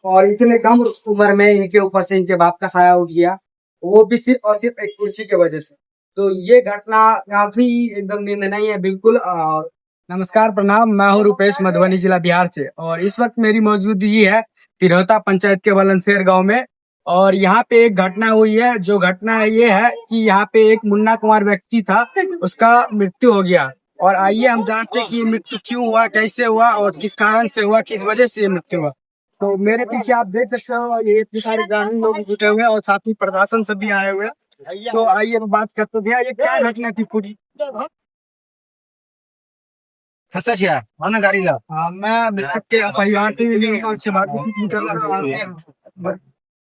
और इतने कम उम्र में इनके ऊपर से इनके बाप का साया उठ गया, वो भी सिर्फ और सिर्फ एक कुर्सी की वजह से। तो ये घटना काफी एकदम निंदनीय है बिल्कुल। और नमस्कार, प्रणाम, मैं हूँ रुपेश, मधुबनी जिला बिहार से। और इस वक्त मेरी मौजूदगी है तिरहुता पंचायत के वलनशेर गांव में। और यहाँ पे एक घटना हुई है। जो घटना ये है कि यहाँ पे एक मुन्ना कुमार व्यक्ति था, उसका मृत्यु हो गया। और आइए हम जानते हैं कि ये मृत्यु क्यों हुआ, कैसे हुआ और किस कारण से हुआ, किस वजह से ये मृत्यु हुआ। तो मेरे पीछे आप देख सकते हो ये इतने सारे ग्रामीण लोग जुटे हुए हैं और साथ ही प्रशासन से भी आए हुए हैं। तो आइए हम बात करते हैं, भैया ये क्या घटना थी पूरी? सच है माना गाड़ी ला मैं मृतक के परिवार से भी से बात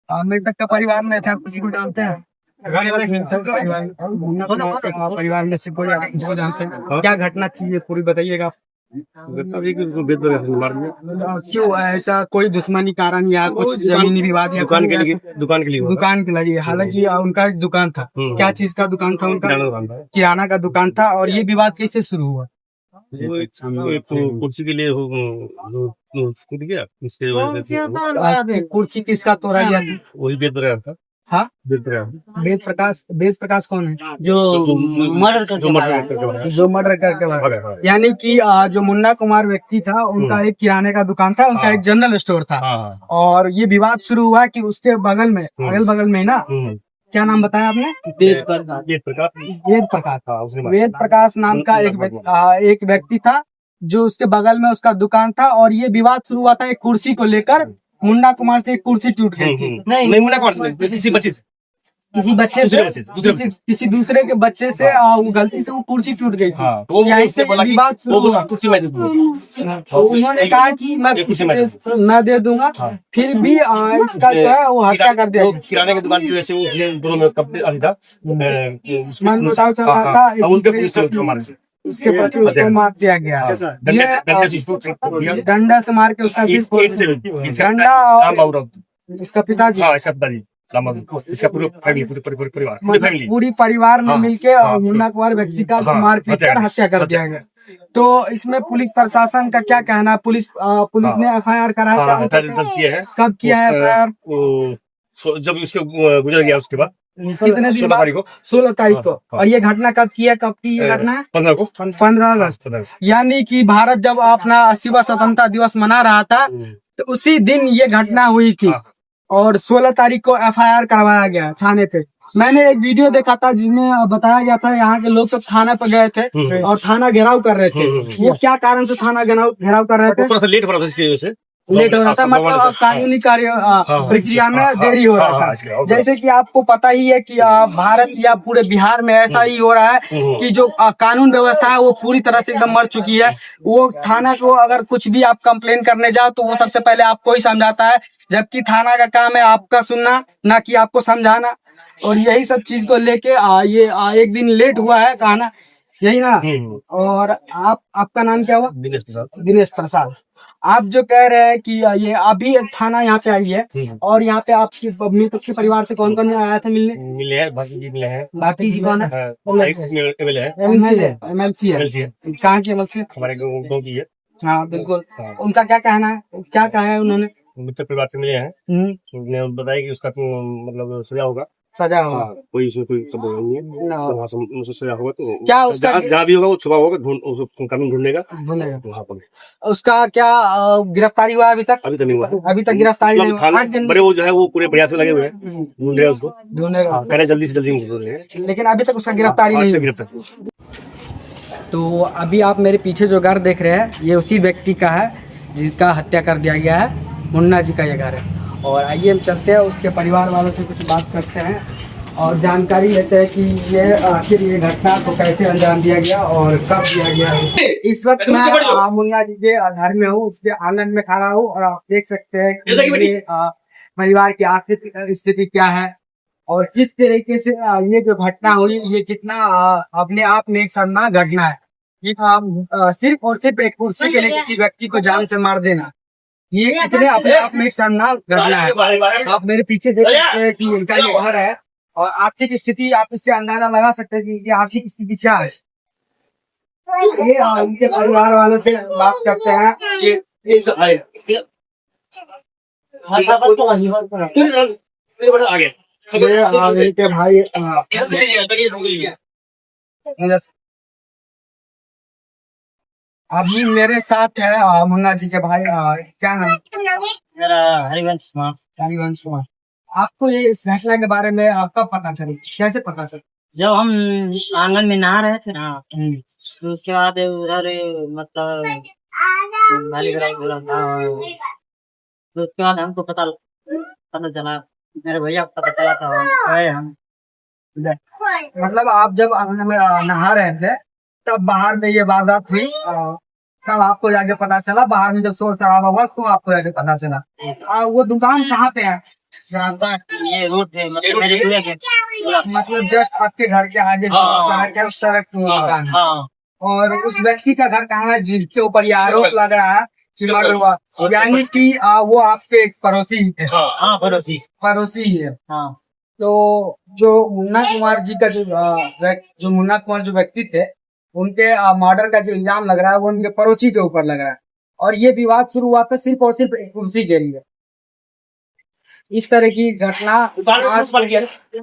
मृतक का परिवार में था, किसी को जानते हैं? परिवार में से कोई किसी जानते हैं? क्या घटना थी ये पूरी बताइएगा। क्यों ऐसा, कोई दुश्मनी कारण या कुछ जमीनी विवाद या दुकान के लिए दुकान के लिए? हालांकि उनका एक दुकान था। क्या चीज का दुकान था उनका? किराना का दुकान था। और ये विवाद कैसे शुरू हुआ? कुर्सी के लिए कूद गया, उसके वजह से कुर्सी किसका तोड़ा गया? वही बेद रहा था। हाँ, बेद रहा वेद प्रकाश कौन है? जो मर्डर करके जो मर्डर करके भागा। यानी कि जो मुन्ना कुमार व्यक्ति था, उनका एक किराने का दुकान था, उनका एक जनरल स्टोर था। और ये विवाद शुरू हुआ कि उसके बगल में, अगल बगल में ना, क्या नाम बताया आपने? वेद प्रकाश। वेद प्रकाश नाम का एक व्यक्ति था जो उसके बगल में उसका दुकान था। और ये विवाद शुरू हुआ था एक कुर्सी को लेकर। मुन्ना कुमार से एक कुर्सी टूट गई थी। नहीं मुन्ना कुमार से किसी बच्चे से किसी दूसरे के बच्चे से वो गलती से वो कुर्सी टूट गई थी। तो यहीं से विवाद शुरू हुआ। कुर्सी में तो उन्होंने कहा कि मैं दे दूंगा। फिर भी इसका जो है वो हत्या कर दिया। किराने की दुकान की वजह से वो दोनों में कपड़े था, उनके पुलिस से मारे, उसके प्रति उसको मार दिया गया। डंडा से मार के उसका डंडा। और उसका पिताजी, इसका पूरी परिवार ने मिलके मुन्ना कुमार व्यक्ति का मार पीट कर हत्या कर दिया गया। तो इसमें पुलिस प्रशासन का क्या कहना? पुलिस ने FIR कराया? कब किया है FIR? जब उसके गुजर गया उसके बाद कितने दिन बाद? 16 तारीख को। और ये घटना कब की है? कब की ये घटना है? 15 अगस्त। यानी कि भारत जब अपना 80वां स्वतंत्रता दिवस मना रहा था, तो उसी दिन ये घटना हुई थी। और 16 तारीख को FIR करवाया गया थाने पे। मैंने एक वीडियो देखा था जिसमें बताया गया था यहाँ के लोग सब थाना पर गए थे और थाना घेराव कर रहे थे। वो क्या कारण से थाना घेराव कर रहे थे? थोड़ा सा लेट हो रहा था इसकी वजह से। लेट हो रहा था, मतलब कानूनी कार्य प्रक्रिया में देरी हो रहा था। जैसे कि आपको पता ही है कि भारत या पूरे बिहार में ऐसा ही हो रहा है कि जो कानून व्यवस्था है वो पूरी तरह से एकदम मर चुकी है। वो थाना को अगर कुछ भी आप कंप्लेन करने जाओ तो वो सबसे पहले आपको ही समझाता है, जबकि थाना का काम है आपका सुनना, ना कि आपको समझाना। और यही सब चीज को लेके ये एक दिन लेट हुआ है कहना, यही ना। और आपका नाम क्या हुआ? दिनेश प्रसाद। आप जो कह रहे हैं कि ये अभी थाना यहाँ पे आई है, और यहाँ पे आपकी मृतक के परिवार से कौन कौन आया था मिलने? मिले हैं, बाकी जी मिले हैं। बाकी जी कौन है? MLC है। कहाँ की MLC? हमारे गाँव की है। हाँ बिल्कुल। उनका क्या कहना है? क्या कहा है उन्होंने? मित्र परिवार से मिले हैं, उन्होंने बताया कि उसका मतलब सजा होगा। कोई इसमें कोई नहीं है। सजा होगा तो क्या उसका जहाँ भी होगा वो छुपा होगा, कानून ढूंढेगा वहाँ पर। उसका क्या गिरफ्तारी हुआ अभी तक? अभी तक नहीं हुआ। अभी तक गिरफ्तारी नहीं हुआ। बड़े वो जो है वो पूरे प्रयास में लगे हुए हैं, ढूंढ रहे हैं उसको, ढूंढेगा, कह रहे जल्दी से जल्दी ढूंढ रहे हैं, लेकिन अभी तक उसका गिरफ्तारी नहीं हुई। तो अभी आप मेरे पीछे जो घर देख रहे हैं ये उसी व्यक्ति का है जिसका हत्या कर दिया गया है। मुन्ना जी का ये घर है। और आइए हम चलते हैं उसके परिवार वालों से कुछ बात करते हैं और जानकारी लेते हैं कि ये आखिर ये घटना को कैसे अंजाम दिया गया और कब दिया गया है। इस वक्त मैं मुन्ना जी के घर में हूँ, उसके आंगन में खड़ा हूँ। और आप देख सकते हैं कि ये परिवार की आर्थिक स्थिति क्या है और किस तरीके से ये जो घटना हुई, ये जितना अपने आप में एक शर्मनाक घटना है। ये सिर्फ और सिर्फ एक कुर्सी के लिए किसी व्यक्ति को जान से मार देना, ये कितने अपने आप में एक शर्मनाक घटना है। आप मेरे पीछे देख सकते हैं कि इनका ये घर है और आर्थिक स्थिति आप इससे अंदाजा लगा सकते हैं कि इनकी आर्थिक स्थिति क्या है। ये इनके परिवार वालों से बात करते हैं। आगे के भाई अभी मेरे साथ है मुन्ना जी के भाई क्या नाम? मेरा हरिवंश कुमार। हरिवंश कुमार। आपको ये इस फैसला के बारे में कब पता चली, कैसे पता चला? जब हम आंगन में नहा रहे थे ना, तो उसके बाद उधर मतलब मालिक राय बोला था, तो उसके बाद हमको पता पता चला, मेरे भैया को पता चला था, गए हम। मतलब आप जब आंगन में नहा रहे थे तब बाहर में ये वारदात हुई, तब आपको जाके पता चला? बाहर में जब शोर शराबा हुआ तो आपको जाके पता चला? वो दुकान कहाँ पे है? ये रोड पे मतलब मेरे पूरे के मतलब जस्ट आपके घर के आगे जो सड़क है उस सड़क की वो दुकान है। और उस व्यक्ति का घर कहाँ है जिसके ऊपर ये आरोप लग रहा है कि मर्डर हुआ? यानी कि वो आपके एक पड़ोसी थे? हाँ, पड़ोसी ही है। हाँ। तो जो मुन्ना कुमार जी का जो मुन्ना कुमार जो व्यक्ति थे, उनके मर्डर का जो इल्जाम लग रहा है वो उनके पड़ोसी के ऊपर लग रहा है, और ये विवाद शुरू हुआ था सिर्फ और सिर्फ एक कुर्सी के लिए। इस तरह की घटना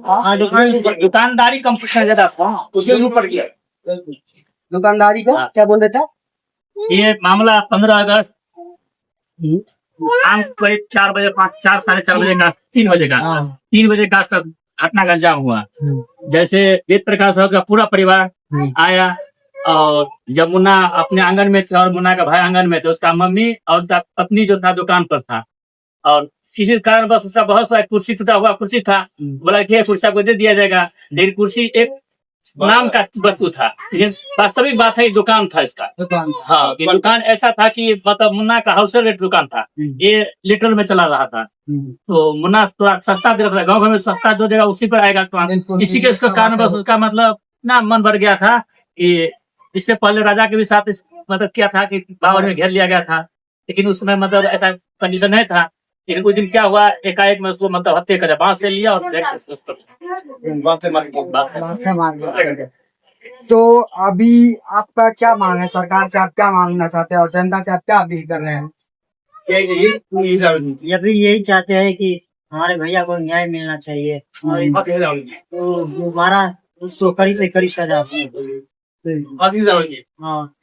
हाँ, दुकानदारी कंपटीशन ज्यादा उसके ऊपर किया। दुकानदारी का क्या बोल रहे थे? ये मामला 15 अगस्त शाम करीब 4 बजे 4 साढ़े 4 बजे का 3 बजे का 3 बजे का घटना का अंजाम हुआ। जैसे वेद प्रकाश का पूरा परिवार आया, और जब मुन्ना अपने आंगन में थे और मुन्ना का भाई आंगन में थे, उसका मम्मी और उसका पत्नी जो था दुकान पर था, और किसी कारण बस उसका बहुत सा कुर्सी टूटा हुआ कुर्सी था, बोला कि कुर्सी को दे दिया जाएगा, लेकिन कुर्सी एक नाम का वस्तु था, लेकिन वास्तविक बात है दुकान था इसका। हाँ, ये दुकान ऐसा था कि मतलब मुन्ना का होलसेल रेट दुकान था, ये लीटर में चला रहा था। तो मुन्ना थोड़ा सस्ता दे रहा था, गाँव में सस्ता जो देगा उसी पर आएगा दुकान। इसी के कारण बस उसका मतलब ना मन बढ़ गया था कि इससे पहले राजा के भी साथ मतलब किया था कि बावर में घेर लिया गया था, लेकिन उसमें मतलब ऐसा कंडीशन नहीं था। लेकिन कुछ दिन क्या हुआ, एकाएक में उसको मतलब हत्या कर बांस से लिया और तो अभी आपका क्या मांग है? सरकार से आप क्या मांगना चाहते हैं और जनता से आप क्या अपील कर रहे हैं? अभी यही चाहते हैं कि हमारे भैया को न्याय मिलना चाहिए, और तो दोबारा उसको कड़ी से कड़ी सजा। हाँ।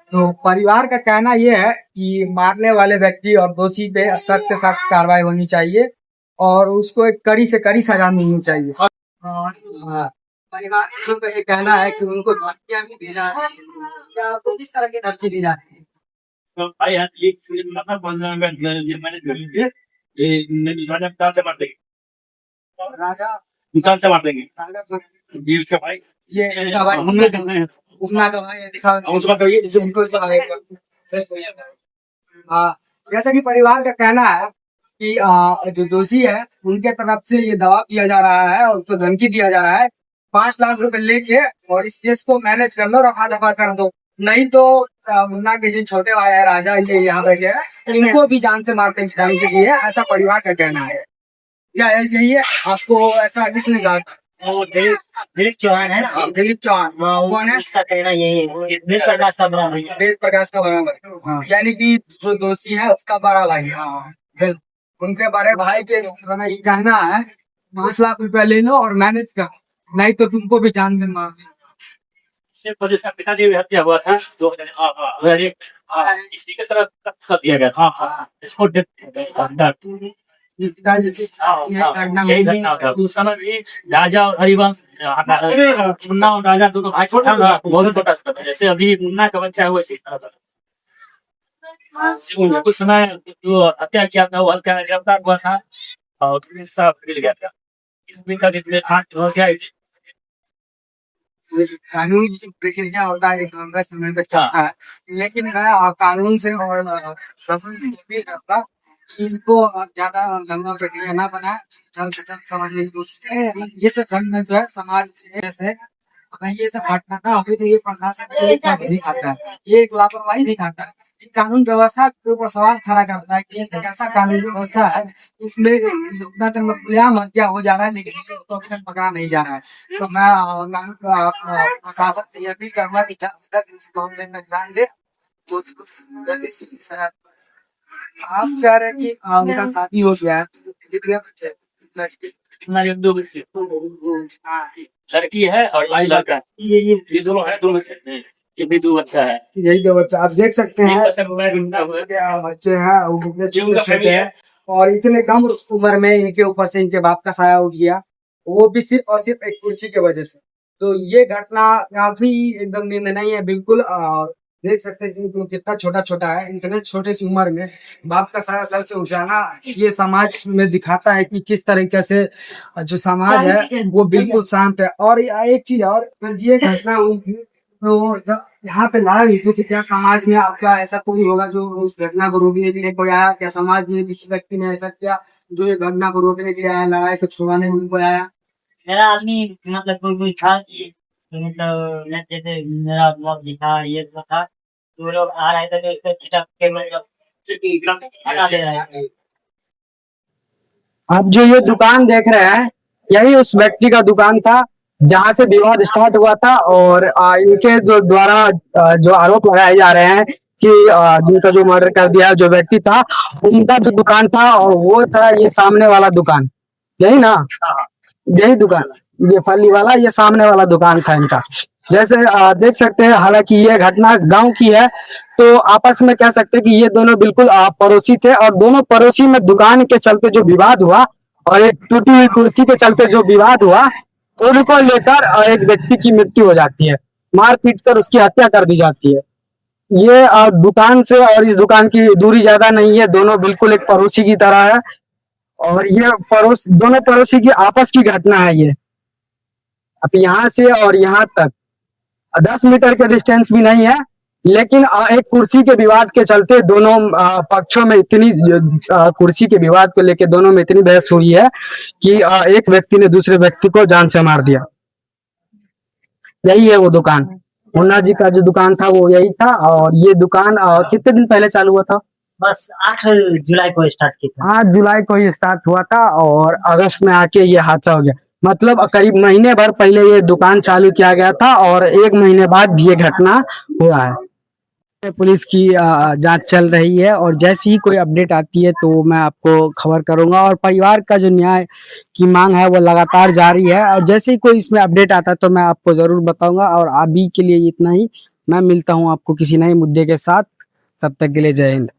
तो परिवार का कहना यह है कि मारने वाले व्यक्ति और दोषी पे सख्त से सख्त कार्रवाई होनी चाहिए और उसको एक कड़ी से कड़ी सजा मिलनी चाहिए। और परिवार का ये कहना है कि उनको धमकियां भी दी जा रही है। क्या आपको किस तरह की धमकी दी जा रही है? राजा दुकान से मार देंगे। ये मुन्ना का भाई दिखा जैसा कि परिवार का कहना है कि जो दोषी है उनके तरफ से ये दबाव दिया जा रहा है और उसको धमकी दिया जा रहा है 5 लाख रुपए लेके, और इस केस को मैनेज कर लो और रफा दफा कर दो, नहीं तो मुन्ना के जो छोटे भाई है राजा, ये यहाँ बैठे हैं, इनको भी जान से मारने की धमकी दी है, ऐसा परिवार का कहना है। क्या यही है? आपको ऐसा किसने कहा? दिलीप चौहान है ना? दिलीप चौहान कौन है? उसका कहना यही है, वेद प्रकाश का बड़ा भैया। वेद प्रकाश का बड़ा भाई, यानी कि जो दोषी है उसका बड़ा भाई। फिर उनके बड़े भाई के ये कहना है 5 लाख रुपया ले लो और मैनेज कर, नहीं तो तुमको भी जान से मार देंगे। पिताजी की हत्या हुआ था 2001, इसी की तरह कर दिया गया था। इसको यही घटना था। उस समय भी राजा और हरिवंश, मुन्ना और राजा दोनों भाई छोटा था, बहुत छोटा था। जैसे अभी मुन्ना का बच्चा है वैसे उस समय जो हत्या किया था वो हत्या में गिरफ्तार हुआ था और साहब मिल गया था। इस दिन का जिसमें हो गया कानून की प्रक्रिया होता है एक लंबे समय तक चलता है, लेकिन मैं कानून से और शासन से अपील करता कि इसको ज्यादा लंबा प्रक्रिया ना बनाए, जल्द से जल्द समझने की कोशिश करें। ये सब घटना जो है समाज से अगर ये सब घटना ना हुई तो ये प्रशासन नहीं खाता है, ये एक लापरवाही नहीं खाता है, कानून व्यवस्था के ऊपर सवाल खड़ा करता है कि एक ऐसा कानून व्यवस्था है जिसमें लोकतंत्र में खुलेआम हत्या हो जा रहा है लेकिन उसको अभी तक पकड़ा नहीं जा रहा है। तो मैं प्रशासन से यह भी करूंगा कि जल्द से जल्द इस मामले में ध्यान दे, जल्दी से आप कह रहे हैं कि उनका शादी हो गया है, कितने बच्चे हैं? हमारे 2 बच्चे, लड़की है और ये लड़का है। ये दोनों है, दोनों से ये भी 2 बच्चा है। यही 2 बच्चा आप देख सकते एक हैं। बच्चा मोबाइल ढूंढता हुआ है। क्या बच्चे हैं वो कितने ये उनका छोटे family हैं है। और इतने कम उम्र में इनके ऊपर से इनके बाप का साया उठ गया, वो भी सिर्फ और सिर्फ एक कुर्सी की वजह से। तो ये घटना काफी एकदम निंदनीय है बिल्कुल। और देख सकते हैं कि तो कितना छोटा छोटा है, इतने छोटे सी उम्र में बाप का साया सर से उठ जाना, ये समाज में दिखाता है कि किस तरीके से जो समाज है वो बिल्कुल शांत है। और एक चीज और, ये घटना हुई थी तो यहाँ पे लड़ा हुई थी कि क्या समाज में आपका ऐसा कोई होगा जो इस घटना को रोकने के लिए कोई आया? क्या समाज में किसी व्यक्ति ने ऐसा किया जो ये घटना को रोकने के लिए आया, लड़ाई को छुड़ाने के लिए कोई आया? मेरा आदमी मतलब कोई था कि मतलब जैसे मेरा ब्लॉग दिखा ये सब था, तो वो लोग आ रहे थे तो इसको झटक के मतलब हटा दे रहे हैं। आप जो ये दुकान देख रहे हैं, यही उस व्यक्ति का दुकान था जहां से विवाद स्टार्ट हुआ था। और इनके जो द्वारा जो आरोप लगाए जा रहे हैं कि जिनका जो मर्डर कर दिया जो व्यक्ति था, उनका जो दुकान था और वो था ये सामने वाला दुकान, यही ना, यही दुकान, ये फली वाला, ये सामने वाला दुकान था इनका। जैसे देख सकते हैं, हालांकि ये घटना गांव की है, तो आपस में कह सकते हैं कि ये दोनों बिल्कुल पड़ोसी थे। और दोनों पड़ोसी में दुकान के चलते जो विवाद हुआ और एक टूटी हुई कुर्सी के चलते जो विवाद हुआ, उनको लेकर एक व्यक्ति की मृत्यु हो जाती है, मार पीट कर उसकी हत्या कर दी जाती है। ये दुकान से और इस दुकान की दूरी ज्यादा नहीं है, दोनों बिल्कुल एक पड़ोसी की तरह है। और ये दोनों पड़ोसी की आपस की घटना है ये। अब यहाँ से और यहाँ तक 10 मीटर के डिस्टेंस भी नहीं है, लेकिन एक कुर्सी के विवाद के चलते दोनों पक्षों में इतनी कुर्सी के विवाद को लेकर दोनों में इतनी बहस हुई है कि एक व्यक्ति ने दूसरे व्यक्ति को जान से मार दिया। यही है वो दुकान, मुन्ना जी का जो दुकान था वो यही था। और ये दुकान कितने दिन पहले चालू हुआ था? बस 8 जुलाई को स्टार्ट किया था। 8 जुलाई को ये स्टार्ट हुआ था और अगस्त में आके ये हादसा हो गया। मतलब करीब महीने भर पहले ये दुकान चालू किया गया था और 1 महीने बाद ये घटना हुआ है। पुलिस की जांच चल रही है और जैसी ही कोई अपडेट आती है तो मैं आपको खबर करूंगा। और परिवार का जो न्याय की मांग है वो लगातार जारी है, और जैसे ही कोई इसमें अपडेट आता है तो मैं आपको जरूर बताऊंगा। और अभी के लिए इतना ही, मैं मिलता हूं आपको किसी नए मुद्दे के साथ, तब तक के लिए जय हिंद।